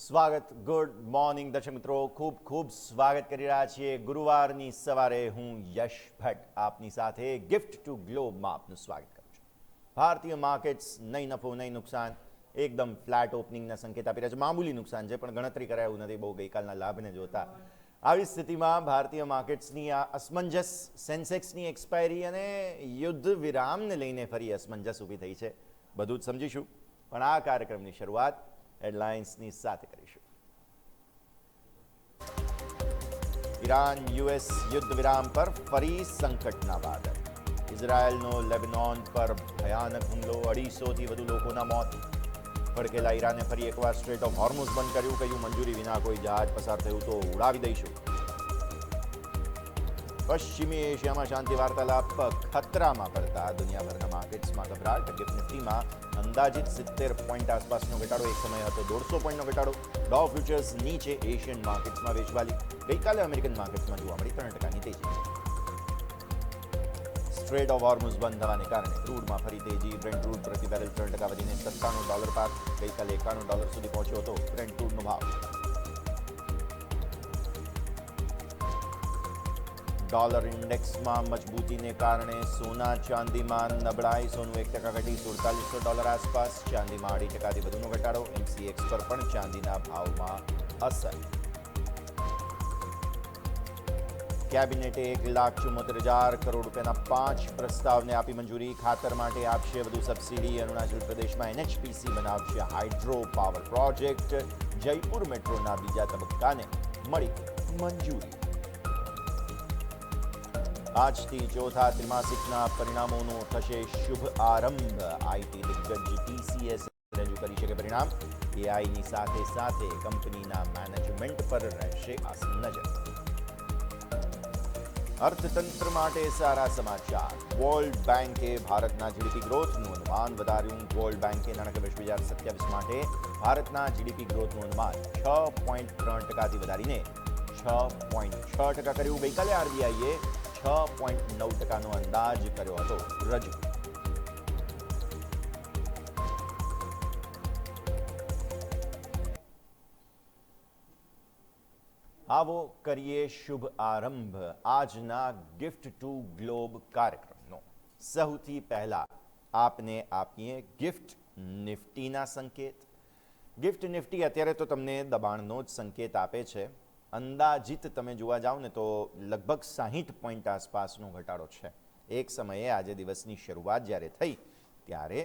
સ્વાગત good morning દર્શક મિત્રો ખૂબ ખૂબ સ્વાગત કરી રહ્યા છીએ ગુરુવારની સવારે હું યશ ભટ્ટ આપની સાથે ગિફ્ટ ટુ ગ્લોબમાં આપનું સ્વાગત કરું છું ભારતીય માર્કેટ્સ નહીં નફો નહીં નુકસાન એકદમ ફ્લેટ ઓપનિંગના સંકેત આપી રહ્યા છે મામૂલી નુકસાન છે પણ ગણતરી કરાયું નથી બહુ ગઈકાલના લાભને જોતા આવી સ્થિતિમાં ભારતીય માર્કેટ્સની આ અસમંજસ સેન્સેક્સની એક્સપાયરી અને યુદ્ધ વિરામને લઈને ફરી અસમંજસ ઊભી થઈ છે બધું જ સમજીશું પણ આ કાર્યક્રમની શરૂઆત હેડલાઇન્સની સાથે કરીશું ઈરાન યુએસ યુદ્ધ વિરામ પર ફરી સંકટના વાદળ ઇઝરાયેલનો લેબનોન પર ભયાનક હુમલો 250થી વધુ લોકોના મોત ભડકેલા ઈરાને ફરી એકવાર સ્ટ્રેટ ઓફ હોર્મુઝ બંધ કર્યું કહ્યું મંજૂરી વિના કોઈ જહાજ પસાર થયું તો ઉડાવી દઈશું પશ્ચિમી એશિયામાં શાંતિ વાર્તાલાપ ખતરામાં પડતા દુનિયાભરના માર્કેટ્સમાં ગભરાટ ગિફ્ટ નિફ્ટીમાં અંદાજિત 70 પોઈન્ટ આસપાસનો ઘટાડો એક સમય હતો 150 પોઈન્ટનો ઘટાડો ડો ફ્યુચર્સ નીચે એશિયન માર્કેટ્સમાં વેચવાલી ગઈકાલે અમેરિકન માર્કેટ્સમાં જોવા મળી 3%ની તેજી સ્ટ્રેટ ઓફ હોર્મુઝ બંધ થવાને કારણે ક્રૂડમાં ફરી તેજી બ્રેન્ટ ક્રૂડ પ્રતિ બેરલ 3% વધીને $97 પાર ગઈકાલે $91 સુધી પહોંચ્યો હતો બ્રેન્ટ ક્રૂડનો ભાવ ડોલર ઇન્ડેક્સમાં મજબૂતીને કારણે સોના ચાંદીમાં નબળાઈ સોનું 1% ઘટી $4700 આસપાસ ચાંદીમાં 2.5%થી વધુનો ઘટાડો એમસીએક્સ પર પણ ચાંદીના ભાવમાં અસર કેબિનેટે 1,74,000 કરોડ રૂપિયાના 5 પ્રસ્તાવને આપી મંજૂરી ખાતર માટે આપશે વધુ સબસિડી અરુણાચલ પ્રદેશમાં એનએચપીસી બનાવશે હાઇડ્રો પાવર પ્રોજેક્ટ જયપુર મેટ્રોના બીજા તબક્કાને મળી મંજૂરી આજથી ચોથા ત્રિમાસિકના પરિણામોનો થશે શુભ આરંભ આઈટી દિગ્ગજ ટીસીએસ રજૂ કરી શકે પરિણામ એઆઈની સાથે સાથે કંપનીના મેનેજમેન્ટ પર રહેશે ખાસ નજર અર્થતંત્ર માટે સારા સમાચાર વર્લ્ડ બેંકે ભારતના જીડીપી ગ્રોથનું અનુમાન વધાર્યું વર્લ્ડ બેંકે નાણાકીય વર્ષ 2027 માટે ભારતના જીડીપી ગ્રોથનું અનુમાન 6.3%થી વધારીને 6.6% કર્યું ગઈકાલે આરબીઆઈએ 6.9%નો અંદાજ કર્યો હતો રજૂ આવો કરીએ શુભ આરંભ આજના ગિફ્ટ ટુ ગ્લોબ કાર્યક્રમનો સૌથી પહેલા આપને આપીએ ગિફ્ટ નિફ્ટીના સંકેત ગિફ્ટ નિફ્ટી અત્યારે તો તમને દબાણનો જ સંકેત આપે છે અંદાજિત તમે જોવા જાઓ ને તો લગભગ 60 પોઈન્ટ આસપાસનો ઘટાડો છે એક સમયે આજે દિવસની શરૂઆત જ્યારે થઈ ત્યારે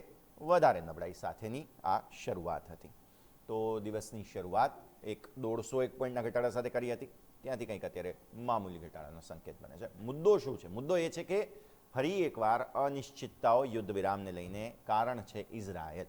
વધારે નબળાઈ સાથેની આ શરૂઆત હતી તો દિવસની શરૂઆત એક 150 પોઈન્ટના ઘટાડા સાથે કરી હતી ત્યાંથી કંઈક અત્યારે મામૂલી ઘટાડાનો સંકેત બને છે મુદ્દો શું છે મુદ્દો એ છે કે ફરી એકવાર અનિશ્ચિતતાઓ યુદ્ધ વિરામને લઈને કારણ છે ઇઝરાયલ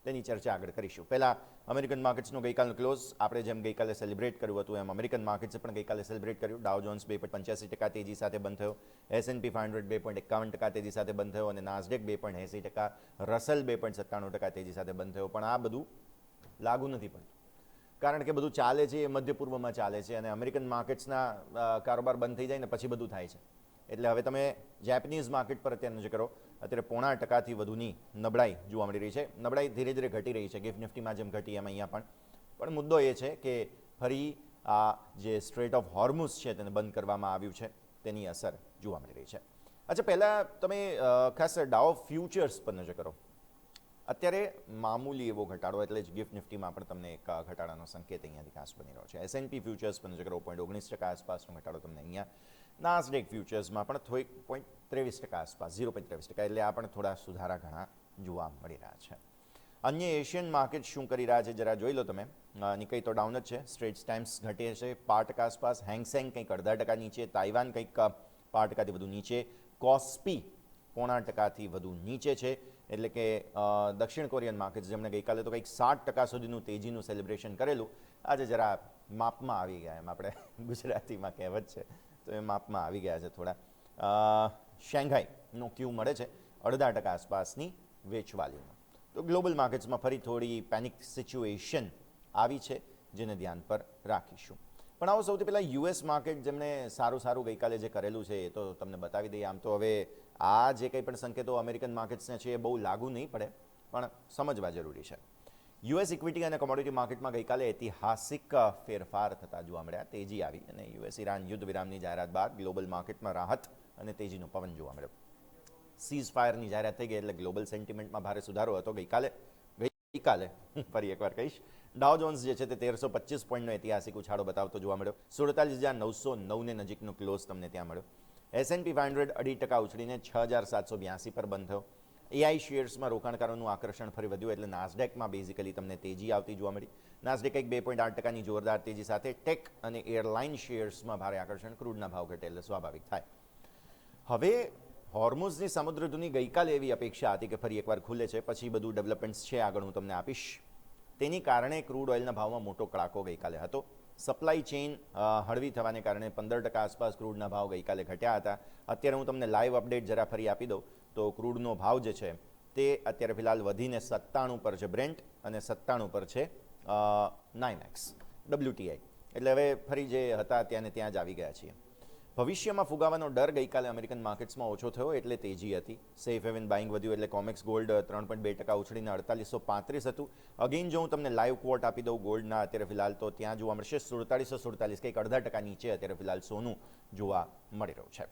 તેની ચર્ચા આગળ કરીશું પહેલાં અમેરિકન માર્કેટ્સનો ગઈકાલનો ક્લોઝ આપણે જેમ ગઈકાલે સેલિબ્રેટ કર્યું હતું એમ અમેરિકન માર્કેટ્સે પણ ગઈકાલે સેલિબ્રેટ કર્યું ડાઉ જોન્સ 2.85% તેજી સાથે બંધ થયો S&P 500 2.51% તેજી સાથે બંધ થયો અને નાસ્ડેક 2.80% રસેલ 2.97% તેજી સાથે બંધ થયો પણ આ બધું લાગુ નથી પડતું કારણ કે બધું ચાલે છે એ મધ્ય પૂર્વમાં ચાલે છે અને અમેરિકન માર્કેટ્સના કારોબાર બંધ થઈ જાય ને પછી બધું થાય છે એટલે હવે તમે જેપનીઝ માર્કેટ પર અત્યારે નજર કરો અત્યારે 0.5%થી વધુની નબળાઈ જોવા મળી રહી છે નબળાઈ ધીરે ધીરે ઘટી રહી છે ગિફ્ટ નિફ્ટીમાં જેમ ઘટી એમ અહીંયા પણ મુદ્દો એ છે કે ફરી આ જે સ્ટ્રેટ ઓફ હોર્મુઝ છે તેને બંધ કરવામાં આવ્યું છે તેની અસર જોવા મળી રહી છે અચ્છા પહેલાં તમે ખાસ ડાઉ ફ્યુચર્સ પર નજર કરો અત્યારે મામૂલી એવો ઘટાડો એટલે જ ગિફ્ટ નિફ્ટીમાં પણ તમને એક ઘટાડાનો સંકેત અહીંયાથી ખાસ બની રહ્યો છે S&P ફ્યુચર્સ પર નજર કરો 0.19% આસપાસનો ઘટાડો તમને અહીંયા નાસ્ડેક ફ્યુચર્સમાં પણ થોડીક 0.23% આસપાસ 0.23% એટલે આ પણ થોડા સુધારા ઘણા જોવા મળી રહ્યા છે અન્ય એશિયન માર્કેટ શું કરી રહ્યા છે જરા જોઈ લો તમે નિકાઈ તો ડાઉન જ છે સ્ટ્રેટ્સ ટાઈમ્સ ઘટે છે 5% આસપાસ હેંગસેંગ કંઈક 0.5% નીચે તાઇવાન કંઈક 5%થી વધુ નીચે કોસ્પી 0.5%થી વધુ નીચે છે એટલે કે દક્ષિણ કોરિયન માર્કેટ જેમણે ગઈકાલે તો કંઈક 60% સુધીનું તેજીનું સેલિબ્રેશન કરેલું આજે જરા માપમાં આવી ગયા એમ આપણે ગુજરાતીમાં કહેવત છે તો એ માપમાં આવી ગયા છે થોડા શેંઘાઈનો ક્યુ મળે છે 0.5% આસપાસની વેચવાલીમાં તો ગ્લોબલ માર્કેટ્સમાં ફરી થોડી પેનિક સિચ્યુએશન આવી છે જેને ધ્યાન પર રાખીશું પણ આવો સૌથી પહેલાં યુએસ માર્કેટ જેમણે સારું ગઈકાલે જે કરેલું છે એ તો તમને બતાવી દઈએ આમ તો હવે આ જે કંઈ પણ સંકેતો અમેરિકન માર્કેટ્સને છે એ બહુ લાગુ નહીં પડે પણ સમજવા જરૂરી છે યુએસ ઇક્વિટી અને કોમોડિટી માર્કેટમાં ગઈકાલે ઐતિહાસિક ફેરફાર થતા જોવા મળ્યા. તેજી આવી અને યુએસ ઈરાન યુદ્ધ વિરામની જાહેરાત બાદ ગ્લોબલ માર્કેટમાં રાહત અને તેજીનો પવન જોવા મળ્યો. સીઝ ફાયરની જાહેરાત થઈ ગઈ એટલે ગ્લોબલ સેન્ટિમેન્ટમાં ભારે સુધારો હતો. ગઈકાલે હું ફરી એકવાર કહીશ, ડાઉ જોન્સ જે છે તે 1325 પોઈન્ટનો ઐતિહાસિક ઉછાળો બતાવતો જોવા મળ્યો. 47,909 ને નજીકનો ક્લોઝ તમને ત્યાં મળ્યો. S&P 500 2% ઉછળીને 6,782 પર બંધ થયો. એઆઈ શેર્સમાં રોકાણકારોનું આકર્ષણ ફરી વધ્યું એટલે નાસ્ડેકમાં બેઝિકલી તમને તેજી આવતી જોવા મળી. નાસ્ડેક 2.8%ની જોરદાર તેજી સાથે ટેક અને એરલાઇન શેર્સમાં ભારે આકર્ષણ. ક્રૂડના ભાવ ઘટે એટલે સ્વાભાવિક થાય. હવે હોર્મુઝની સમુદ્રધુની ગઈકાલે એવી અપેક્ષા હતી કે ફરી એકવાર ખુલે છે, પછી બધું ડેવલપમેન્ટ્સ છે આગળ હું તમને આપીશ. તેની કારણે ક્રૂડ ઓઇલના ભાવમાં મોટો કડાકો ગઈકાલે હતો. સપ્લાય ચેઇન હળવી થવાને કારણે 15% આસપાસ ક્રૂડના ભાવ ગઈકાલે ઘટ્યા હતા. અત્યારે હું તમને લાઈવ અપડેટ જરા ફરી આપી દઉં તો ક્રૂડનો ભાવ જે છે તે અત્યારે ફિલહાલ વધીને 97 પર છે બ્રેન્ટ અને 97 પર છે નાઇમેક્સ WTI. એટલે હવે ફરી જે હતા ત્યાં જ આવી ગયા છીએ. ભવિષ્યમાં ફુગાવાનો ડર ગઈકાલે અમેરિકન માર્કેટ્સમાં ઓછો થયો એટલે તેજી હતી. સેફ હેવન બાઇંગ વધ્યું એટલે કોમેક્સ ગોલ્ડ 3.2% ઉછળીને 4835 હતું. અગેઇન જો હું તમને લાઈવ ક્વોટ આપી દઉં ગોલ્ડના, અત્યારે ફિલહાલ તો ત્યાં જોવા મળશે 4747, કંઈક 0.5% નીચે અત્યારે ફિલહાલ સોનું જોવા મળી રહ્યું છે.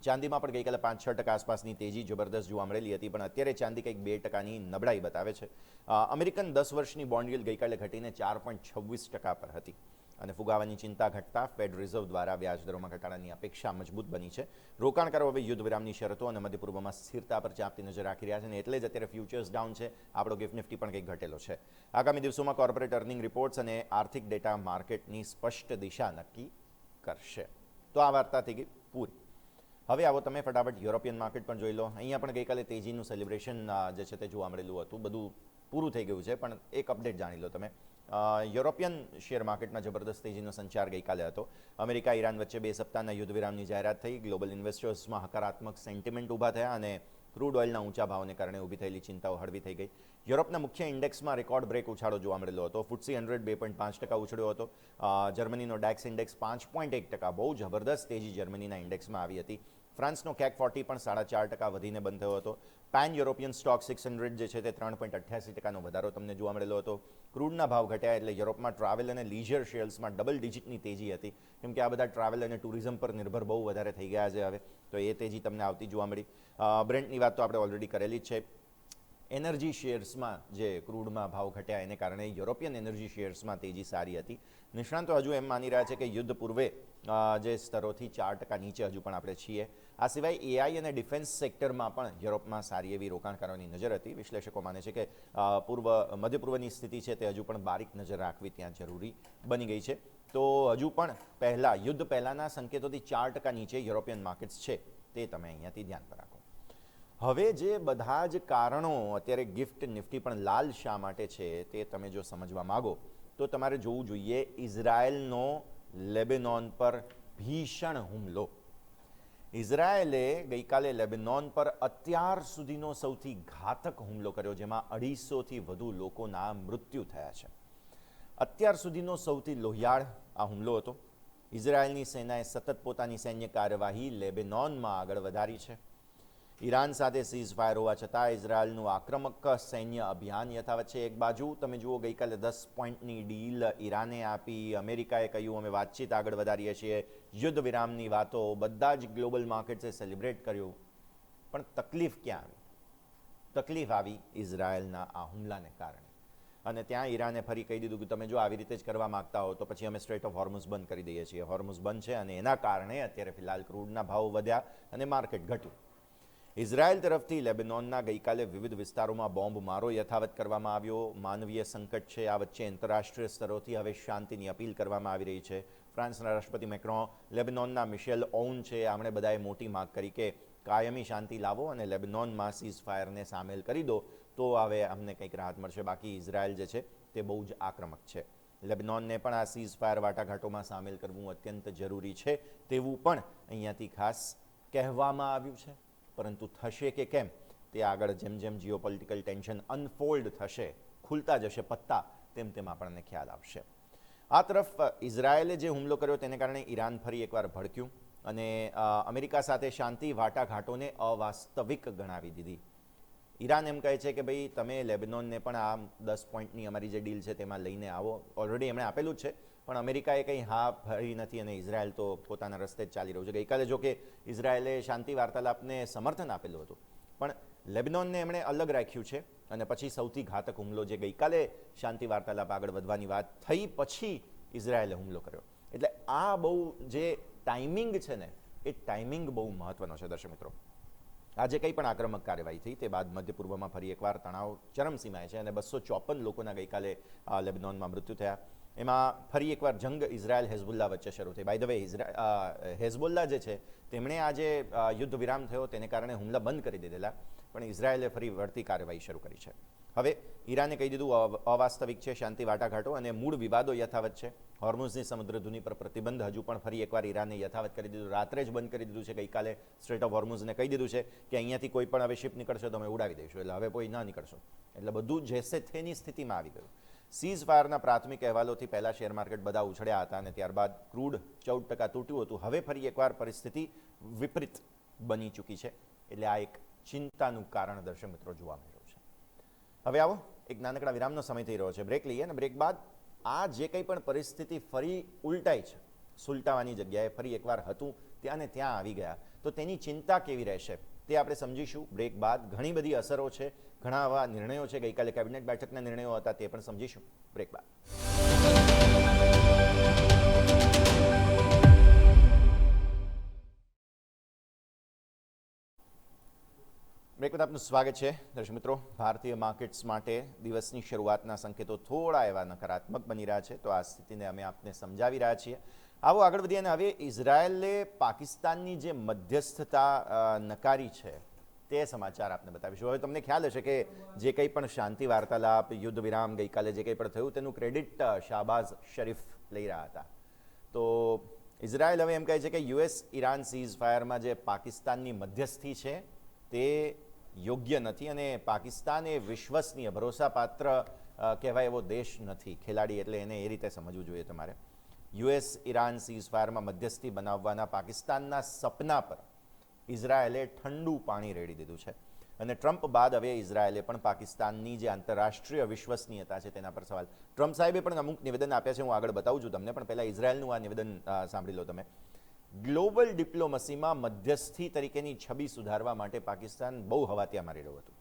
ચાંદીમાં પણ ગઈકાલે 5-6% આસપાસની તેજી જબરદસ્ત જોવા મળેલી હતી, પણ અત્યારે ચાંદી કંઈક 2%ની નબળાઈ બતાવે છે. અમેરિકન 10 વર્ષની બોન્ડ yield ગઈકાલે ઘટીને 4.26% પર હતી અને ફુગાવાની ચિંતા ઘટતા ફેડ રિઝર્વ દ્વારા વ્યાજદરોમાં ઘટાડાની અપેક્ષા મજબૂત બની છે. રોકાણકારો હવે યુદ્ધ વિરામની શરતો અને મધ્ય પૂર્વમાં સ્થિરતા પર ચાંપતી નજર રાખી રહ્યા છે અને એટલે જ અત્યારે ફ્યુચર્સ ડાઉન છે. આપણો ગિફ્ટ નિફ્ટી પણ કંઈક ઘટેલો છે. આગામી દિવસોમાં કોર્પોરેટ અર્નિંગ રિપોર્ટ્સ અને આર્થિક ડેટા માર્કેટની સ્પષ્ટ દિશા નક્કી કરશે. તો આ વાર્તા થઈ ગઈ પૂરી. હવે આવો તમે ફટાફટ યુરોપિયન માર્કેટ પણ જોઈ લો. અહીંયા પણ ગઈકાલે તેજીનું સેલિબ્રેશન જે છે તે જોવા મળેલું હતું. બધું પૂરું થઈ ગયું છે, પણ એક અપડેટ જાણી લો તમે. યુરોપિયન શેર માર્કેટમાં જબરદસ્ત તેજીનો સંચાર ગઈકાલે હતો. અમેરિકા ઈરાન વચ્ચે 2 સપ્તાહના યુદ્ધ વિરામની જાહેરાત થઈ. ગ્લોબલ ઇન્વેસ્ટર્સમાં હકારાત્મક સેન્ટિમેન્ટ ઊભા થયા અને ક્રૂડ ઓઇલના ઊંચા ભાવને કારણે ઊભી થયેલી ચિંતાઓ હળવી થઈ ગઈ. યુરોપના મુખ્ય ઇન્ડેક્સમાં રેકોર્ડ બ્રેક ઉછાળો જોવા મળેલો હતો. FTSE 100 2.5% ઉછળ્યો હતો. જર્મનીનો DAX ઇન્ડેક્સ 5.1%, બહુ જબરદસ્ત તેજી જર્મનીના ઇન્ડેક્સમાં આવી હતી. ફ્રાન્સનો CAC 40 પણ 4.5% વધીને બંધ થયો હતો. પેન યુરોપિયન સ્ટોક 600 જે છે તે 3.88%નો વધારો તમને જોવા મળેલો હતો. ક્રૂડના ભાવ ઘટ્યા એટલે યુરોપમાં ટ્રાવેલ અને લીઝર શેર્સમાં ડબલ ડિજિટની તેજી હતી, કેમ કે આ બધા ટ્રાવેલ અને ટુરિઝમ પર નિર્ભર બહુ વધારે થઈ ગયા છે હવે, તો એ તેજી તમને આવતી જોવા મળી. બ્રેન્ટની વાત તો આપણે ઓલરેડી કરેલી જ છે. એનર્જી શેર્સમાં જે ક્રૂડમાં ભાવ ઘટ્યા એને કારણે યુરોપિયન એનર્જી શેર્સમાં તેજી સારી હતી. નિષ્ણાંતો હજુ એમ માની રહ્યા છે કે યુદ્ધ પૂર્વે જે સ્તરોથી 4% નીચે હજુ પણ આપણે છીએ. આ સિવાય એઆઈ અને ડિફેન્સ સેક્ટરમાં પણ યુરોપમાં સારી એવી રોકાણકારોની નજર હતી. વિશ્લેષકો માને છે કે મધ્ય પૂર્વની સ્થિતિ છે તે હજુ પણ બારીક નજર રાખવી ત્યાં જરૂરી બની ગઈ છે. તો હજુ પણ યુદ્ધ પહેલાંના સંકેતોથી 4% નીચે યુરોપિયન માર્કેટ્સ છે, તે તમે અહીંયાથી ધ્યાન પર રાખો. હવે જે બધા જ કારણો અત્યારે ગિફ્ટ નિફ્ટી પણ લાલ શા માટે છે તે તમે જો સમજવા માગો તો તમારે જોવું જોઈએ ઇઝરાયલનો લેબેનોન પર ભીષણ હુમલો. ઇઝરાયલે ગઈકાલે લેબેનોન પર અત્યાર સુધીનો સૌથી ઘાતક હુમલો કર્યો, જેમાં 250થી વધુ લોકોના મૃત્યુ થયા છે. અત્યાર સુધીનો સૌથી લોહિયાળ આ હુમલો હતો. ઇઝરાયલની સેનાએ સતત પોતાની સૈન્ય કાર્યવાહી લેબેનોનમાં આગળ વધારી છે. ઈરાન સાથે સીઝ ફાયર હોવા છતાં ઇઝરાયલનું આક્રમક સૈન્ય અભિયાન યથાવત છે. એક બાજુ તમે જુઓ ગઈકાલે 10 પોઈન્ટની ડીલ ઈરાને આપી, અમેરિકાએ કહ્યું અમે વાતચીત આગળ વધારીએ છીએ, યુદ્ધ વિરામની વાતો બધા જ ગ્લોબલ માર્કેટ્સે સેલિબ્રેટ કર્યું, પણ તકલીફ ક્યાં આવી? તકલીફ આવી ઇઝરાયલના આ હુમલાને કારણે. અને ત્યાં ઈરાને ફરી કહી દીધું કે તમે જો આવી રીતે જ કરવા માગતા હો તો પછી અમે સ્ટ્રેટ ઓફ હોર્મુઝ બંધ કરી દઈએ છીએ. હોર્મુઝ બંધ છે અને એના કારણે અત્યારે ફિલહાલ ક્રૂડના ભાવ વધ્યા અને માર્કેટ ઘટ્યું. ઇઝરાયલ તરફથી લેબેનોનના ગઈકાલે વિવિધ વિસ્તારોમાં બોમ્બમારો યથાવત કરવામાં આવ્યો. માનવીય સંકટ છે, આ વચ્ચે આંતરરાષ્ટ્રીય સ્તરોથી હવે શાંતિની અપીલ કરવામાં આવી રહી છે. ફ્રાન્સના રાષ્ટ્રપતિ મેક્રોન, લેબેનોનના મિશેલ ઓઉન છે, આમણે બધાએ મોટી માંગ કરી કે કાયમી શાંતિ લાવો અને લેબેનોનમાં સીઝ ફાયરને સામેલ કરી દો, તો હવે અમને કંઈક રાહત મળશે. બાકી ઇઝરાયલ જે છે તે બહુ જ આક્રમક છે. લેબેનોનને પણ આ સીઝ ફાયર વાટાઘાટોમાં સામેલ કરવું અત્યંત જરૂરી છે તેવું પણ અહીંયાથી ખાસ કહેવામાં આવ્યું છે. પરંતુ થશે કે કેમ તે આગળ જેમ જેમ જીઓપોલિટિકલ ટેન્શન અનફોલ્ડ થશે, ખુલતા જશે પત્તા, તેમ તેમ આપણને ખ્યાલ આવશે. આ તરફ ઇઝરાયેલે જે હુમલો કર્યો તેને કારણે ઈરાન ફરી એકવાર ભડક્યું અને અમેરિકા સાથે શાંતિ વાટાઘાટોને અવાસ્તવિક ગણાવી દીધી. ઈરાન એમ કહે છે કે ભાઈ તમે લેબનોનને પણ આ 10 પોઈન્ટની અમારી જે ડીલ છે તેમાં લઈને આવો. ઓલરેડી એમણે આપેલું જ છે, પણ અમેરિકાએ કંઈ હા ભરી નથી અને ઇઝરાયલ તો પોતાના રસ્તે જ ચાલી રહ્યું છે. ગઈકાલે જો કે ઇઝરાયલે શાંતિ વાર્તાલાપને સમર્થન આપેલું હતું, પણ લેબનોનને એમણે અલગ રાખ્યું છે. અને પછી સૌથી ઘાતક હુમલો જે ગઈકાલે શાંતિ વાર્તાલાપ આગળ વધવાની વાત થઈ પછી ઇઝરાયલે હુમલો કર્યો. એટલે આ બહુ જે ટાઈમિંગ છે ને, એ ટાઈમિંગ બહુ મહત્વનો છે દર્શક મિત્રો. આજે કંઈ પણ આક્રમક કાર્યવાહી થઈ તે બાદ મધ્ય પૂર્વમાં ફરી એકવાર તણાવ ચરમસીમાએ છે અને 254 લોકોના ગઈકાલે લેબનોનમાં મૃત્યુ થયા. એમાં ફરી એકવાર જંગ ઇઝરાયલ હેઝબુલ્લા વચ્ચે શરૂ થઈ. બાય ધ વે, હેઝબુલ્લા જે છે તેમણે આજે યુદ્ધ વિરામ થયો તેને કારણે હુમલા બંધ કરી દીધેલા, પણ ઇઝરાયલે ફરી વળતી કાર્યવાહી શરૂ કરી છે. હવે ઈરાને કહી દીધું અવાસ્તવિક છે શાંતિ વાટાઘાટો અને મૂળ વિવાદો યથાવત છે. હોર્મુઝની સમુદ્રધુની પર પ્રતિબંધ હજુ પણ ફરી એકવાર ઈરાને યથાવત કરી દીધું. રાત્રે જ બંધ કરી દીધું છે. ગઈકાલે સ્ટ્રેટ ઓફ હોર્મુઝને કહી દીધું છે કે અહીંયાથી કોઈ પણ હવે શિપ નીકળશે તો અમે ઉડાવી દઈશું, એટલે હવે કોઈ ના નીકળશો. એટલે બધું જેસે થેની સ્થિતિમાં આવી ગયું. સીઝ ફાયરના પ્રાથમિક અહેવાલોથી પહેલાં શેર માર્કેટ બધા ઉછળ્યા હતા અને ત્યારબાદ ક્રૂડ 14% તૂટ્યું હતું. હવે ફરી એકવાર પરિસ્થિતિ વિપરીત બની ચૂકી છે. એટલે આ એક ચિંતાનું કારણ દર્શક મિત્રો જોવા મળી રહ્યું છે. હવે આવો એક નાનકડા વિરામનો સમય થઈ રહ્યો છે, બ્રેક લઈએ અને બ્રેક બાદ આ જે કંઈ પણ પરિસ્થિતિ ફરી ઉલટાઈ છે, સુલટાવાની જગ્યાએ ફરી એકવાર હતું ત્યાં ને ત્યાં આવી ગયા, તો તેની ચિંતા કેવી રહેશે તે આપણે સમજીશું બ્રેક બાદ. ઘણી બધી અસરો છે, ઘણા આવા નિર્ણયો છે, ગઈકાલે કેબિનેટ બેઠકના નિર્ણયો હતા તે પણ સમજીશું બ્રેક બાદ. બ્રેક બાદ આપનું સ્વાગત છે દર્શક મિત્રો. ભારતીય માર્કેટ્સ માટે દિવસની શરૂઆતના સંકેતો થોડા એવા નકારાત્મક બની રહ્યા છે, તો આ સ્થિતિને અમે આપને સમજાવી રહ્યા છીએ. આવો આગળ વધીએ અને હવે ઇઝરાયલે પાકિસ્તાનની જે મધ્યસ્થતા નકારી છે તે સમાચાર આપને બતાવીશું. હવે તમને ખ્યાલ હશે કે જે કંઈ પણ શાંતિ વાર્તાલાપ, યુદ્ધ વિરામ ગઈકાલે જે કંઈ પણ થયું તેનું ક્રેડિટ શાહબાઝ શરીફ લઈ રહ્યા હતા. તો ઇઝરાયલ હવે એમ કહે છે કે યુએસ ઈરાન સીઝ ફાયરમાં જે પાકિસ્તાનની મધ્યસ્થી છે તે યોગ્ય નથી અને પાકિસ્તાન એ વિશ્વસનીય ભરોસાપાત્ર કહેવાય એવો દેશ નથી. ખેલાડી એટલે એને એ રીતે સમજવું જોઈએ તમારે. યુએસ ઈરાન સીઝ ફાયરમાં મધ્યસ્થી બનાવવાના પાકિસ્તાનના સપના પર ઇઝરાયલે ઠંડુ પાણી રેડી દીધું છે અને ટ્રમ્પ બાદ હવે ઇઝરાયલે પણ પાકિસ્તાનની જે આંતરરાષ્ટ્રીય વિશ્વસનીયતા છે તેના પર સવાલ. ટ્રમ્પ સાહેબે પણ અમુક નિવેદન આપ્યા છે, હું આગળ બતાવું છું તમને, પણ પહેલાં ઇઝરાયલનું આ નિવેદન સાંભળી લો તમે. ગ્લોબલ ડિપ્લોમસીમાં મધ્યસ્થી તરીકેની છબી સુધારવા માટે પાકિસ્તાન બહુ હવાતિયા મારી રહ્યું હતું.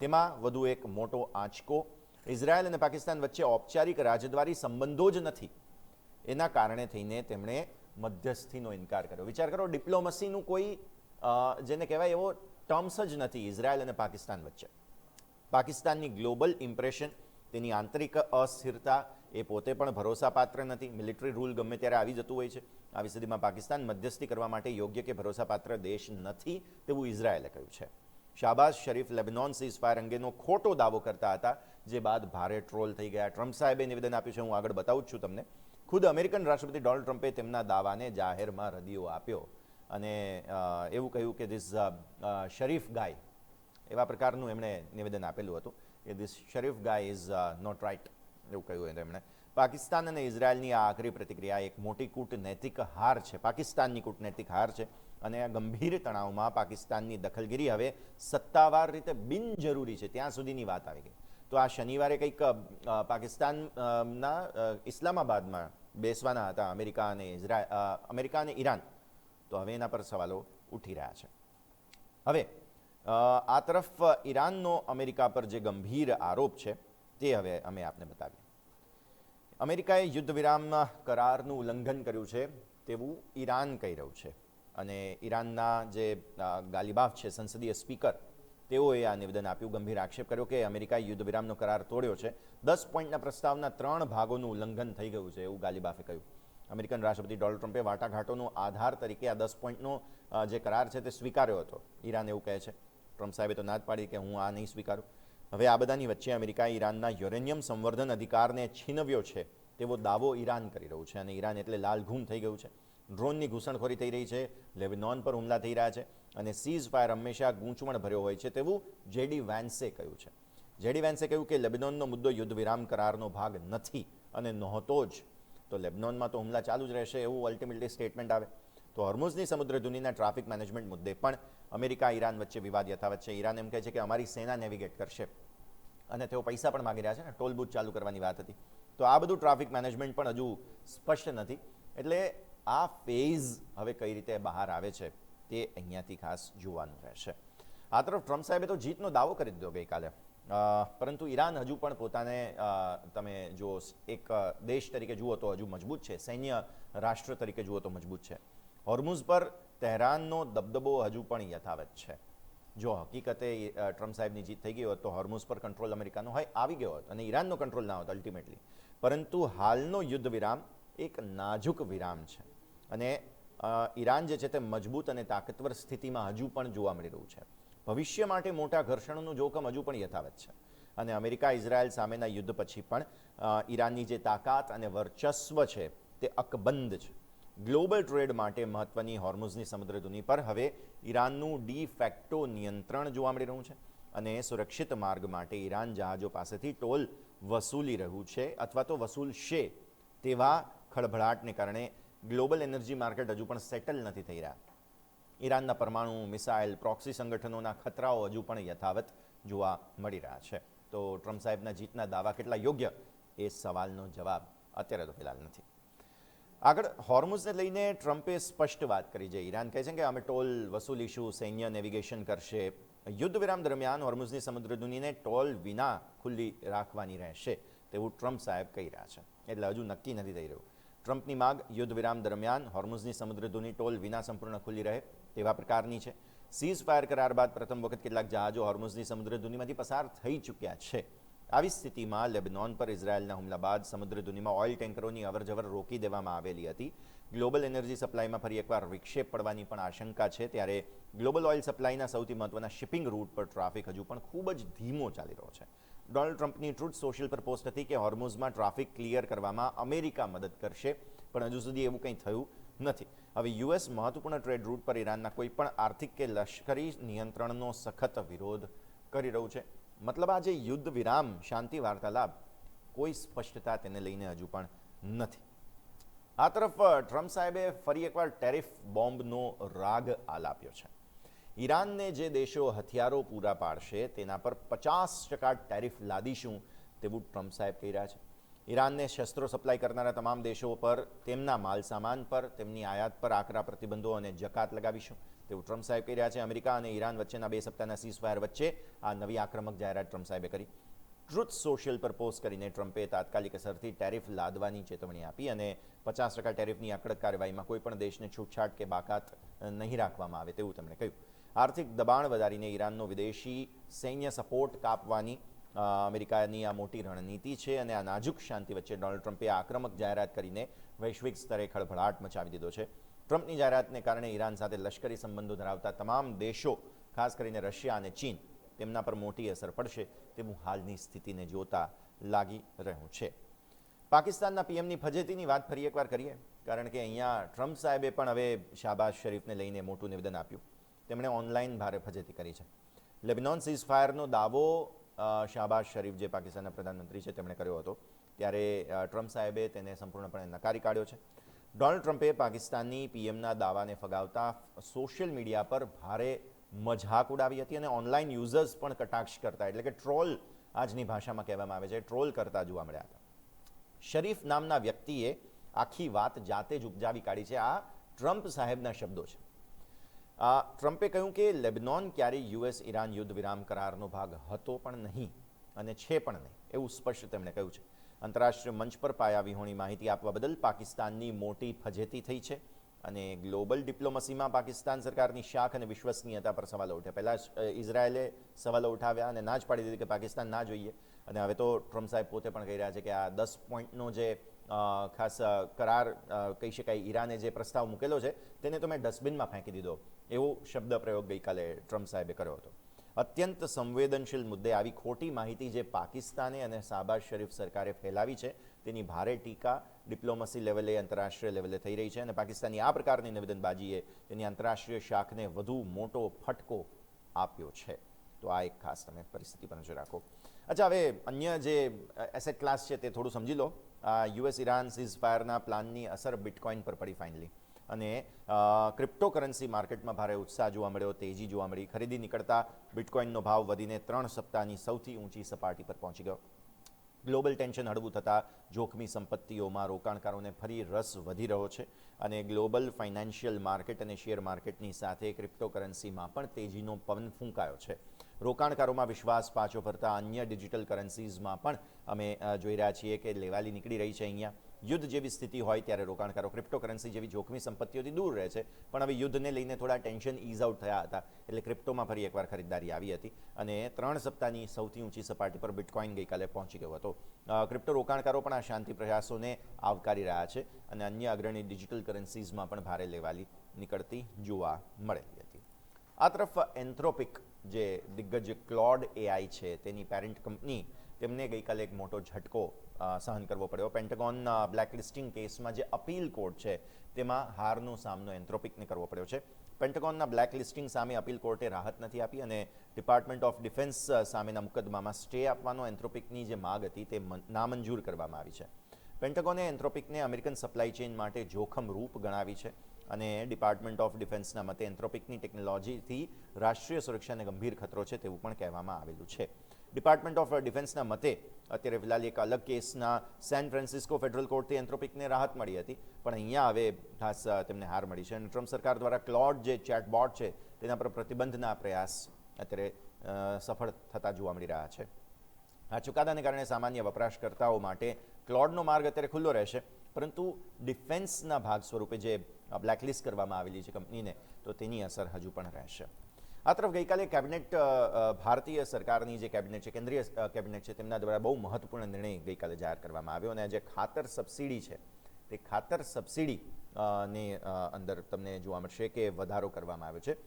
તેમાં વધુ એક મોટો આંચકો ઇઝરાયલ અને પાકિસ્તાન વચ્ચે ઔપચારિક રાજદ્વારી સંબંધો જ નથી, એના કારણે થઈને તેમણે મધ્યસ્થીનો ઇનકાર કર્યો. વિચાર કરો, ડિપ્લોમસીનું કોઈ જેને કહેવાય એવો ટર્મ્સ જ નથી ઇઝરાયલ અને પાકિસ્તાન વચ્ચે. પાકિસ્તાનની ગ્લોબલ ઇમ્પ્રેશન, તેની આંતરિક અસ્થિરતા એ પોતે પણ ભરોસાપાત્ર નથી. મિલિટરી રૂલ ગમે ત્યારે આવી જતું હોય છે. આવી સ્થિતિમાં પાકિસ્તાન મધ્યસ્થી કરવા માટે યોગ્ય કે ભરોસાપાત્ર દેશ નથી તેવું ઇઝરાયલે કહ્યું છે. શાહબાઝ શરીફ લેબનોન સીઝ ફાયર અંગેનો ખોટો દાવો કરતા હતા, જે બાદ ભારે ટ્રોલ થઈ ગયા. ટ્રમ્પ સાહેબે નિવેદન આપ્યું છે, હું આગળ બતાવું છું તમને. ખુદ અમેરિકન રાષ્ટ્રપતિ ડોનાલ્ડ ટ્રમ્પે તેમના દાવાને જાહેરમાં રદિયો આપ્યો અને એવું કહ્યું કે ધીસ શરીફ ગાય, એવા પ્રકારનું એમણે નિવેદન આપેલું હતું કે this Sharif guy is not right, એવું કહ્યું એમણે. પાકિસ્તાન અને ઇઝરાયલની આ આખરી પ્રતિક્રિયા એક મોટી કૂટનૈતિક હાર છે, પાકિસ્તાનની કૂટનૈતિક હાર છે અને આ ગંભીર તણાવમાં પાકિસ્તાનની દખલગીરી હવે સત્તાવાર રીતે બિનજરૂરી છે ત્યાં સુધીની વાત આવી ગઈ. તો આ શનિવારે કંઈક પાકિસ્તાનના ઇસ્લામાબાદમાં બેસવાના હતા અમેરિકા અને ઈરાન, તો હવે એના પર સવાલો ઉઠી રહ્યા છે. હવે આ તરફ ઈરાનનો અમેરિકા પર જે ગંભીર આરોપ છે તે હવે અમે આપને બતાવીએ. અમેરિકાએ યુદ્ધ વિરામ કરારનું ઉલ્લંઘન કર્યું છે તેવું ઈરાન કહી રહ્યું છે અને ઈરાનના જે ગાલિબાફ છે સંસદીય સ્પીકર, તેઓએ આ નિવેદન આપ્યું, ગંભીર આક્ષેપ કર્યો કે અમેરિકાએ યુદ્ધ વિરામનો કરાર તોડ્યો છે. 10 પોઈન્ટના પ્રસ્તાવના 3 ભાગોનું ઉલ્લંઘન થઈ ગયું છે એવું ગાલિબાફે કહ્યું. અમેરિકન રાષ્ટ્રપતિ ડોનાલ્ડ ટ્રમ્પે વાટાઘાટોનો આધાર તરીકે આ 10 પોઈન્ટનો જે કરાર છે તે સ્વીકાર્યો હતો. ઈરાન એવું કહે છે. ટ્રમ્પ સાહેબે તો ના જ પાડી કે હું આ નહીં સ્વીકારું. હવે આ બધાની વચ્ચે અમેરિકાએ ઈરાનના યુરેનિયમ સંવર્ધન અધિકારને છીનવ્યો છે તેવો દાવો ઈરાન કરી રહ્યું છે અને ઈરાન એટલે લાલઘૂમ થઈ ગયું છે. ડ્રોનની ઘૂસણખોરી થઈ રહી છે, લેબનોન પર હુમલા થઈ રહ્યા છે અને સીઝ ફાયર હંમેશા ગૂંચવણ ભર્યો હોય છે તેવું જેડી વેન્સે કહ્યું છે. જેડી વેન્સે કહ્યું કે લેબનોનનો મુદ્દો યુદ્ધ વિરામ કરારનો ભાગ નથી અને નહોતો જ, તો લેબનોનમાં તો હુમલા ચાલુ જ રહેશે એવું અલ્ટિમેટલી સ્ટેટમેન્ટ આવે. તો હોર્મુઝની સમુદ્ર ધુનીના ટ્રાફિક મેનેજમેન્ટ મુદ્દે પણ અમેરિકા ઈરાન વચ્ચે વિવાદ યથાવત છે. ઈરાન એમ કહે છે કે અમારી સેના નેવિગેટ કરશે અને તેઓ પૈસા પણ માગી રહ્યા છે ને, ટોલ બૂથ ચાલુ કરવાની વાત હતી. તો આ બધું ટ્રાફિક મેનેજમેન્ટ પણ હજુ સ્પષ્ટ નથી. એટલે આ ફેઝ હવે કઈ રીતે બહાર આવે છે તે અહીંયાથી ખાસ જોવાનું રહેશે. આ તરફ ટ્રમ્પ સાહેબે તો જીતનો દાવો કરી દીધો ગઈકાલે, પરંતુ ઈરાન હજુ પણ પોતાને તમે જો એક દેશ તરીકે જુઓ તો હજુ મજબૂત છે, સૈન્ય રાષ્ટ્ર તરીકે જુઓ તો મજબૂત છે. હોર્મુઝ પર તહેરાનનો દબદબો હજુ પણ યથાવત છે. જો હકીકતે ટ્રમ્પ સાહેબની જીત થઈ ગઈ હોત તો હોર્મુઝ પર કંટ્રોલ અમેરિકાનો આવી ગયો હોત અને ઈરાનનો કંટ્રોલ ના હોત અલ્ટિમેટલી. પરંતુ હાલનો યુદ્ધ વિરામ એક નાજુક વિરામ છે અને ઈરાન જે છે તે મજબૂત અને તાકતવર સ્થિતિમાં હજુ પણ જોવા મળી રહ્યું છે. ભવિષ્ય માટે મોટા ઘર્ષણોનું જોખમ હજુ પણ યથાવત છે અને અમેરિકા ઇઝરાયલ સામેના યુદ્ધ પછી પણ ઈરાનની જે તાકાત અને વર્ચસ્વ છે તે અકબંધ છે. ગ્લોબલ ટ્રેડ માટે મહત્વની હોર્મુઝની સમુદ્ર ધુની પર હવે ઈરાનનું ડી ફેક્ટો નિયંત્રણ જોવા મળી રહ્યું છે અને સુરક્ષિત માર્ગ માટે ઈરાન જહાજો પાસેથી ટોલ વસૂલી રહ્યું છે અથવા તો વસૂલશે તેવા ખળભળાટને કારણે ગ્લોબલ એનર્જી માર્કેટ હજુ પણ સેટલ નથી થઈ રહ્યા. ઈરાનના પરમાણુ, મિસાઇલ, પ્રોક્સી સંગઠનોના ખતરાઓ હજુ પણ યથાવત જોવા મળી રહ્યા છે. તો ટ્રમ્પ સાહેબના જીતના દાવા કેટલા યોગ્ય એ સવાલનો જવાબ અત્યારે તો ફિલહાલ નથી. આગળ હોર્મુઝને લઈને ટ્રમ્પે સ્પષ્ટ વાત કરી છે. ઈરાન કહે છે કે અમે ટોલ વસૂલીશું, સૈન્ય નેવિગેશન કરશે. યુદ્ધ વિરામ દરમિયાન હોર્મુઝની સમુદ્ર ધુનીને ટોલ વિના ખુલ્લી રાખવાની રહેશે તેવું ટ્રમ્પ સાહેબ કહી રહ્યા છે. એટલે હજુ નક્કી નથી થઈ રહ્યું. ટ્રમ્પની માગ યુદ્ધ વિરામ દરમિયાન હોર્મુઝની સમુદ્ર ધુની ટોલ વિના સંપૂર્ણ ખુલ્લી રહે તેવા પ્રકારની છે. સીઝ ફાયર કરાર બાદ પ્રથમ વખત કેટલાક જહાજો હોર્મુઝની સમુદ્ર ધુનીમાંથી પસાર થઈ ચૂક્યા છે. આવી સ્થિતિમાં લેબનોન પર ઇઝરાયલના હુમલા બાદ સમુદ્ર ધુનીમાં ઓઇલ ટેન્કરોની અવરજવર રોકી દેવામાં આવેલી હતી. ગ્લોબલ એનર્જી સપ્લાયમાં ફરી એકવાર વિક્ષેપ પડવાની પણ આશંકા છે. ત્યારે ગ્લોબલ ઓઇલ સપ્લાયના સૌથી મહત્વના શિપિંગ રૂટ પર ટ્રાફિક હજુ પણ ખૂબ જ ધીમો ચાલી રહ્યો છે. ડોનાલ્ડ ટ્રમ્પની ટ્રુથ સોશિયલ પર પોસ્ટ હતી કે હોર્મુઝમાં ટ્રાફિક ક્લિયર કરવામાં અમેરિકા મદદ કરશે, પણ હજુ સુધી એવું કંઈ થયું નથી. હવે યુએસ મહત્વપૂર્ણ ટ્રેડ રૂટ પર ઈરાનના કોઈ પણ આર્થિક કે લશ્કરી નિયંત્રણનો સખત વિરોધ કરી રહ્યું છે. મતલબ આ જે યુદ્ધ વિરામ, શાંતિ વાર્તાલાપ, કોઈ સ્પષ્ટતા તેને લઈને હજુ પણ નથી. આ તરફ ટ્રમ્પ સાહેબે ફરી એકવાર ટેરિફ બોમ્બનો રાગ આલાપ્યો છે. ઈરાનને જે દેશો હથિયારો પૂરા પાડશે તેના પર 50% ટેરિફ લાદીશું તેવું ટ્રમ્પ સાહેબ કહી રહ્યા છે. ઈરાનને શસ્ત્રો સપ્લાય કરનારા તમામ દેશો પર તેમના માલ સામાન પર, તેમની આયાત પર આકરા પ્રતિબંધો અને જકાત લગાવીશું તેવું ટ્રમ્પ સાહેબ કહી રહ્યા છે. અમેરિકા અને ઈરાન વચ્ચેના 2 સપ્તાહના સીઝફાયર વચ્ચે આ નવી આક્રમક જાહેરાત ટ્રમ્પ સાહેબે કરી. ટ્રુથ સોશિયલ પર પોસ્ટ કરીને ટ્રમ્પે તાત્કાલિક અસરથી ટેરિફ લાદવાની ચેતવણી આપી અને 50% ટેરિફની અકડક કાર્યવાહીમાં કોઈપણ દેશને છૂટછાટ કે બાકાત નહીં રાખવામાં આવે તેવું તેમણે કહ્યું. આર્થિક દબાણ વધારીને ઈરાનનો વિદેશી સૈન્ય સપોર્ટ કાપવાની અમેરિકાની આ મોટી રણનીતિ છે અને આ નાજુક શાંતિ વચ્ચે ડોનાલ્ડ ટ્રમ્પે આક્રમક જાહેરાત કરીને વૈશ્વિક સ્તરે ખળભળાટ મચાવી દીધો છે. ટ્રમ્પની જાહેરાતને કારણે ઈરાન સાથે લશ્કરી સંબંધો ધરાવતા તમામ દેશો, ખાસ કરીને રશિયા અને ચીન, તેમના પર મોટી અસર પડશે તેવું હાલની સ્થિતિને જોતા લાગી રહ્યું છે. પાકિસ્તાનના પીએમની ફજેતીની વાત ફરી એકવાર કરીએ, કારણ કે અહીંયા ટ્રમ્પ સાહેબે પણ હવે શાહબાઝ શરીફને લઈને મોટું નિવેદન આપ્યું. તેમણે ઓનલાઈન ભારે ફજેતી કરી છે. લેબનોન સીઝ ફાયરનો દાવો શાહબાઝ શરીફ જે પાકિસ્તાનના પ્રધાનમંત્રી છે તેમણે કર્યો હતો, ત્યારે ટ્રમ્પ સાહેબે તેને સંપૂર્ણપણે નકારી કાઢ્યો છે. ડોનાલ્ડ ટ્રમ્પે પાકિસ્તાનની પીએમના દાવાને ફગાવતા સોશિયલ મીડિયા પર ભારે મજાક ઉડાવી હતી અને ઓનલાઈન યુઝર્સ પણ કટાક્ષ કરતા, એટલે કે ટ્રોલ આજની ભાષામાં કહેવામાં આવે છે, ટ્રોલ કરતા જોવા મળ્યા હતા. શરીફ નામના વ્યક્તિએ આખી વાત જાતે જ ઉપજાવી કાઢી છે. આ ટ્રમ્પ સાહેબના શબ્દો છે. ટ્રમ્પે કહ્યું કે લેબનોન ક્યારેય યુએસ ઈરાન યુદ્ધ વિરામ કરારનો ભાગ હતો પણ નહીં અને છે પણ નહીં, એવું સ્પષ્ટ તેમણે કહ્યું છે. આંતરરાષ્ટ્રીય મંચ પર પાયા વિહોણી માહિતી આપવા બદલ પાકિસ્તાનની મોટી ફજેતી થઈ છે અને ગ્લોબલ ડિપ્લોમસીમાં પાકિસ્તાન સરકારની શાખ અને વિશ્વસનીયતા પર સવાલો ઉઠ્યા. પહેલાં ઇઝરાયેલે સવાલો ઉઠાવ્યા અને ના જ પાડી દીધી કે પાકિસ્તાન ના જોઈએ, અને હવે તો ટ્રમ્પ સાહેબ પોતે પણ કહી રહ્યા છે કે આ 10 પોઈન્ટનો જે ખાસ કરાર કહી શકાય, ઈરાને જે પ્રસ્તાવ મૂકેલો છે તેને તો મેં ડસ્ટબિનમાં ફેંકી દીધો, એવો શબ્દ પ્રયોગ ગઈકાલે ટ્રમ્પ સાહેબે કર્યો હતો. અત્યંત સંવેદનશીલ મુદ્દે આવી ખોટી માહિતી જે પાકિસ્તાને અને શાહબાઝ શરીફ સરકારે ફેલાવી છે તેની ભારે ટીકા ડિપ્લોમસી લેવલે, આંતરરાષ્ટ્રીય લેવલે થઈ રહી છે અને પાકિસ્તાનની આ પ્રકારની નિવેદનબાજીએ તેની આંતરરાષ્ટ્રીય શાખને વધુ મોટો ફટકો આપ્યો છે. તો આ એક ખાસ તમે પરિસ્થિતિ પર નજર રાખો. અચ્છા, હવે અન્ય જે એસેટ ક્લાસ છે તે થોડું સમજી લો. યુએસ ઈરાન સીઝ ફાયરના પ્લાનની અસર બિટકોઇન પર પડી ફાઇનલી. અને ક્રિપ્ટોકરન્સી માર્કેટમાં ભારે ઉત્સાહ જોવા મળ્યો, તેજી જોવા મળી. ખરીદી નીકળતા બિટકોઇનનો ભાવ વધીને 3 સપ્તાહની સૌથી ઊંચી સપાટી પર પહોંચી ગયો. ગ્લોબલ ટેન્શન હળવું થતાં જોખમી સંપત્તિઓમાં રોકાણકારોને ફરી રસ વધી રહ્યો છે અને ગ્લોબલ ફાઇનાન્શિયલ માર્કેટ અને શેર માર્કેટની સાથે ક્રિપ્ટોકરન્સીમાં પણ તેજીનો પવન ફૂંકાયો છે. રોકાણકારોમાં વિશ્વાસ પાછો ફરતા અન્ય ડિજિટલ કરન્સીઝમાં પણ અમે જોઈ રહ્યા છીએ કે લેવાલી નીકળી રહી છે. અહીંયા યુદ્ધ જેવી સ્થિતિ હોય ત્યારે રોકાણકારો ક્રિપ્ટોકરન્સી જેવી જોખમી સંપત્તિઓથી દૂર રહે છે, પણ હવે યુદ્ધને લઈને થોડા ટેન્શન ઇઝ આઉટ થયા હતા એટલે ક્રિપ્ટોમાં ફરી એકવાર ખરીદદારી આવી હતી અને 3 સપ્તાહની સૌથી ઊંચી સપાટી પર બિટકોઇન ગઈકાલે પહોંચી ગયો હતો. ક્રિપ્ટો રોકાણકારો પણ આ શાંતિ પ્રયાસોને આવકારી રહ્યા છે અને અન્ય અગ્રણી ડિજિટલ કરન્સીઝમાં પણ ભારે લેવાલી નીકળતી જોવા મળેલી હતી. આ તરફ એન્થ્રોપિક જે દિગ્ગજ ક્લોડ એઆઈ છે તેની પેરેન્ટ કંપની તેમને ગઈકાલે એક મોટો ઝટકો સહન કરવો પડ્યો. પેન્ટાગોન બ્લેકલિસ્ટિંગ કેસમાં જે અપીલ કોર્ટ છે તેમાં હારનો સામનો એન્થ્રોપિકને કરવો પડ્યો છે. પેન્ટાગોનના બ્લેકલિસ્ટિંગ સામે અપીલ કોર્ટે રાહત નથી આપી અને ડિપાર્ટમેન્ટ ઓફ ડિફેન્સ સામેના મુકદ્દમામાં સ્ટે આપવાનો એન્થ્રોપિકની જે માગ હતી તે નામંજૂર કરવામાં આવી છે. પેન્ટાગોને એન્થ્રોપિકને અમેરિકન સપ્લાય ચેઇન માટે જોખમરૂપ ગણાવી છે અને ડિપાર્ટમેન્ટ ઓફ ડિફેન્સના મતે એન્થ્રોપિકની ટેકનોલોજીથી રાષ્ટ્રીય સુરક્ષાને ગંભીર ખતરો છે તેવું પણ કહેવામાં આવેલું છે. ડિપાર્ટમેન્ટ ઓફ ડિફેન્સના મતે અત્યારે ફિલહાલ એક અલગ કેસના સેન ફ્રાન્સિસ્કો ફેડરલ કોર્ટથી એન્થ્રોપિકને રાહત મળી હતી, પણ અહીંયા હવે ખાસ તેમને હાર મળી છે અને ટ્રમ્પ સરકાર દ્વારા ક્લોડ જે ચેટબોટ છે તેના પર પ્રતિબંધના પ્રયાસ અત્યારે સફળ થતા જોવા મળી રહ્યા છે. આ ચુકાદાને કારણે સામાન્ય વપરાશકર્તાઓ માટે ક્લોડનો માર્ગ અત્યારે ખુલ્લો રહેશે, પરંતુ ડિફેન્સના ભાગ સ્વરૂપે જે બ્લેકલિસ્ટ કરવામાં આવેલી છે કંપનીને તો તેની અસર હજુ પણ રહેશે. આ તરફ ગઈકાલે કેબિનેટ ભારતીય સરકારની જે કેબિનેટ છે, કેન્દ્રીય કેબિનેટ છે, તેમના દ્વારા બહુ મહત્વપૂર્ણ નિર્ણય ગઈકાલે જાહેર કરવામાં આવ્યો અને જે ખાતર સબસિડી છે તે ખાતર સબસિડી ની અંદર તમને જોવા મળશે કે વધારો કરવામાં આવ્યો છે.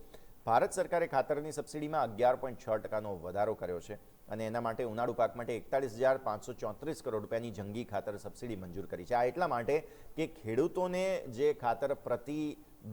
ભારત સરકારે ખાતરની સબસિડીમાં 11.6% વધારો કર્યો છે અને એના માટે ઉનાળુ પાક માટે 41,534 કરોડ રૂપિયાની જંગી ખાતર સબસિડી મંજૂર કરી છે. આ એટલા માટે કે ખેડૂતોને જે ખાતર પ્રતિ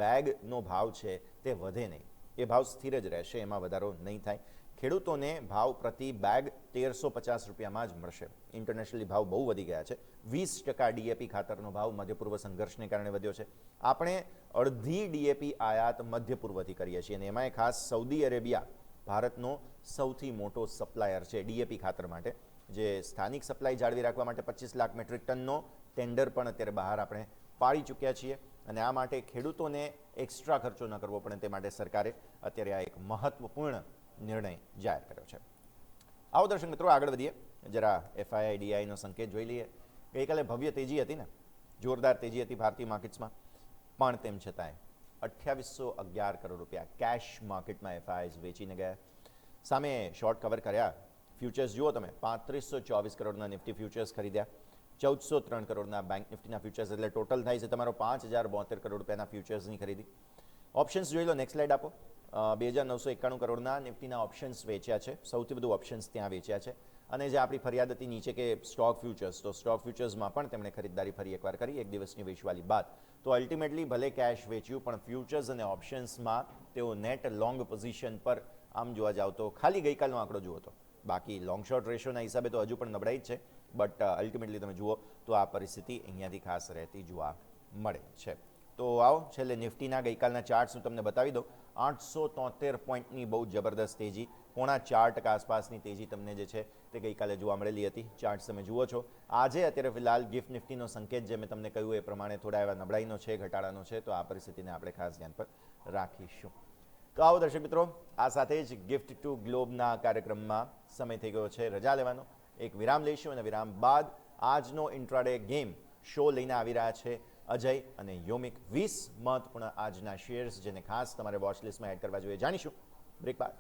બેગનો ભાવ છે તે વધે નહીં, એ ભાવ સ્થિર જ રહેશે, એમાં વધારો નહીં થાય. ખેડૂતોને ભાવ પ્રતિ બેગ 1,350 રૂપિયામાં જ મળશે. ઇન્ટરનેશનલી ભાવ બહુ વધી ગયા છે. 20% ડીએપી ખાતરનો ભાવ મધ્ય પૂર્વ સંઘર્ષને કારણે વધ્યો છે. આપણે અડધી ડીએપી આયાત મધ્ય પૂર્વથી કરીએ છીએ અને એમાંય ખાસ સાઉદી અરેબિયા ભારતનો સૌથી મોટો સપ્લાયર છે ડીએપી ખાતર માટે, જે સ્થાનિક સપ્લાય જાળવી રાખવા માટે 25 લાખ મેટ્રિક ટનનો ટેન્ડર પણ અત્યારે બહાર આપણે પાડી ચૂક્યા છીએ અને આ માટે ખેડૂતોને એક્સ્ટ્રા ખર્ચો ન કરવો પડે તે માટે સરકારે અત્યારે આ એક મહત્વપૂર્ણ નિર્ણય જાહેર કર્યો છે. આવો દર્શક મિત્રો આગળ વધીએ, જરા એફઆઈઆઈડીઆઈનો સંકેત જોઈ લઈએ. ગઈકાલે ભવ્ય તેજી હતી ને, જોરદાર તેજી હતી ભારતીય માર્કેટ્સમાં, પણ તેમ છતાંય 2811 કરોડ રૂપિયા કેશ માર્કેટમાં એફઆઈઆઈઝ વેચીને ગયા. સામે શોર્ટ કવર કર્યા. ફ્યુચર્સ જુઓ તમે, 3524 કરોડના નિફ્ટી ફ્યુચર્સ ખરીદ્યા, 1403 કરોડના બેંક નિફ્ટીના ફ્યુચર્સ, એટલે ટોટલ થાય છે તમારો 5072 કરોડ રૂપિયાના ફ્યુચર્સની ખરીદી. ઓપ્શન્સ જોઈ લો, નેક્સ્ટ સ્લાઇડ આપો. 2991 કરોડના નિફ્ટીના ઓપ્શન્સ વેચ્યા છે, સૌથી વધુ ઓપ્શન્સ ત્યાં વેચ્યા છે. અને જે આપણી ફરિયાદ હતી નીચે કે સ્ટોક ફ્યુચર્સ, તો સ્ટોક ફ્યુચર્સમાં પણ તેમણે ખરીદદારી ફરી એકવાર કરી એક દિવસની વેચવાલી બાદ. તો અલ્ટિમેટલી ભલે કેશ વેચ્યું પણ ફ્યુચર્સ અને ઓપ્શન્સમાં તેઓ નેટ લોંગ પોઝિશન પર આમ જોવા જાવ તો ખાલી ગઈકાલનો આંકડો જુઓ તો, બાકી લોંગ શોર્ટ રેશિયોના હિસાબે તો હજુ પણ નબળાઈ જ છે, બટ અલ્ટિમેટલી તમે જુઓ તો આ પરિસ્થિતિ અહીંયાથી ખાસ રહેતી જોવા મળે છે. તો આવો છેલ્લે નિફ્ટીના ગઈકાલના ચાર્ટ્સ હું તમને બતાવી દઉં. 873 પોઈન્ટની બહુ જબરદસ્ત તેજી, 0.4% આસપાસની તેજી તમને જે છે તે ગઈકાલે જોવા મળેલી હતી. ચાર્ટ્સ તમે જુઓ છો. આજે અત્યારે ફિલહાલ ગિફ્ટ નિફ્ટીનો સંકેત જે મેં તમને કહ્યું એ પ્રમાણે થોડા એવા નબળાઈનો છે, ઘટાડાનો છે, તો આ પરિસ્થિતિને આપણે ખાસ ધ્યાન પર રાખીશું. તો આવો દર્શક મિત્રો, આ સાથે જ ગિફ્ટ ટુ ગ્લોબના કાર્યક્રમમાં સમય થઈ ગયો છે રજા લેવાનો. એક વિરામ લઈશું અને વિરામ બાદ આજનો ઇન્ટ્રાડે ગેમ શો લઈને આવી રહ્યા છે અજય અને યોમિક. 20 મહત્વપૂર્ણ આજના શેર્સ જેને ખાસ તમારે વોચ લિસ્ટમાં એડ કરવા જોઈએ, જાણીશું બ્રેક બાદ.